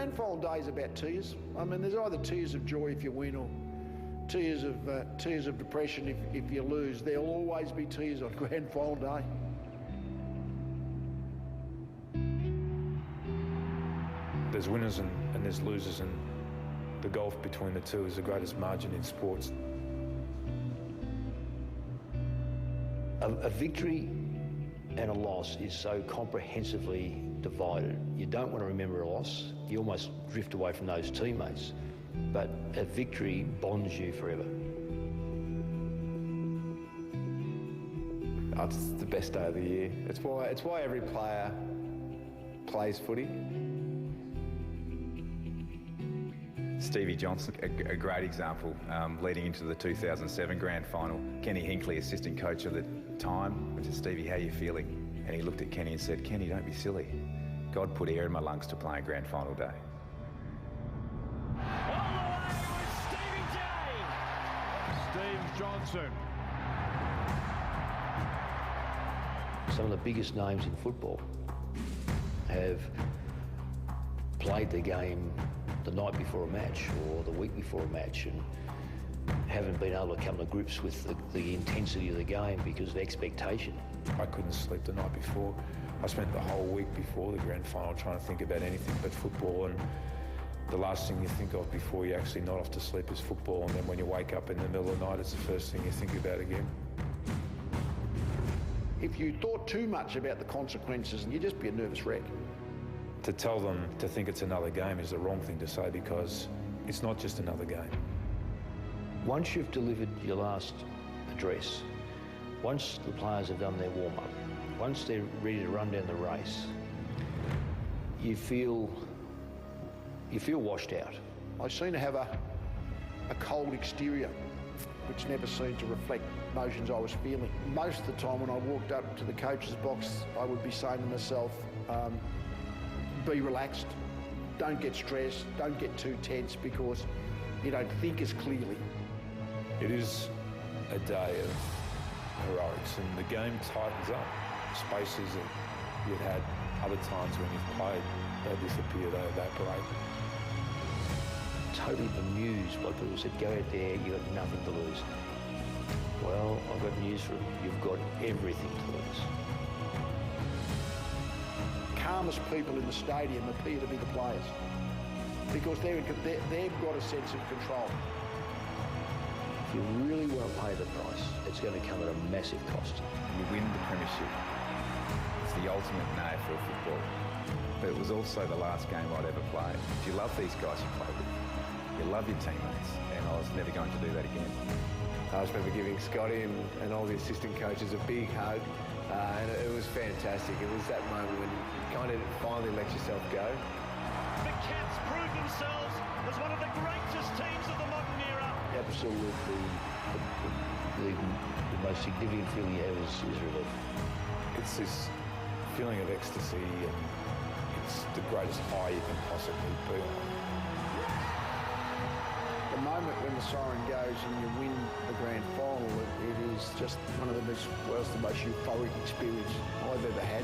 grand final day is about tears. I mean, there's either tears of joy if you win or tears of depression if you lose. There'll always be tears on grand final day. There's winners and there's losers, and the gulf between the two is the greatest margin in sports. A victory and a loss is so comprehensively divided. You don't want to remember a loss. You almost drift away from those teammates. But a victory bonds you forever. It's the best day of the year. It's why every player plays footy. Stevie Johnson, a great example, leading into the 2007 grand final. Kenny Hinkley, assistant coach of the time, I said, Stevie, how are you feeling? And he looked at Kenny and said, Kenny, don't be silly. God put air in my lungs to play a grand final day. All the way with Stevie J. Steve Johnson. Some of the biggest names in football have played the game the night before a match or the week before a match and haven't been able to come to grips with the intensity of the game because of expectation. I couldn't sleep the night before. I spent the whole week before the grand final trying to think about anything but football, and the last thing you think of before you actually nod off to sleep is football, and then when you wake up in the middle of the night, it's the first thing you think about again. If you thought too much about the consequences, you'd just be a nervous wreck. To tell them to think it's another game is the wrong thing to say, because it's not just another game. Once you've delivered your last address, once the players have done their warm-up, once they're ready to run down the race, you feel washed out. I seem to have a cold exterior, which never seemed to reflect emotions I was feeling. Most of the time when I walked up to the coach's box, I would be saying to myself, be relaxed, don't get stressed, don't get too tense because you don't think as clearly. It is a day of heroics, and the game tightens up. Spaces that you've had other times when you've played, they disappear, they evaporate. Totally bemused by people who said, go out there, you've got nothing to lose. Well, I've got news for you. You've got everything to lose. Calmest people in the stadium appear to be the players because they've got a sense of control. If you really want to pay the price, it's going to come at a massive cost. You win the premiership. It's the ultimate in AFL football. But it was also the last game I'd ever play. You love these guys you play with. You love your teammates, and I was never going to do that again. I just remember giving Scotty and all the assistant coaches a big hug, and it was fantastic. It was that moment when you kind of finally let yourself go. The Cats proved themselves as one of the greatest teams of the modern era. Absolutely, the most significant feeling you have is relief. It's this feeling of ecstasy, and it's the greatest high you can possibly be on. The moment when the siren goes and you win the grand final, it is just one of the most, well, it's the most euphoric experience I've ever had.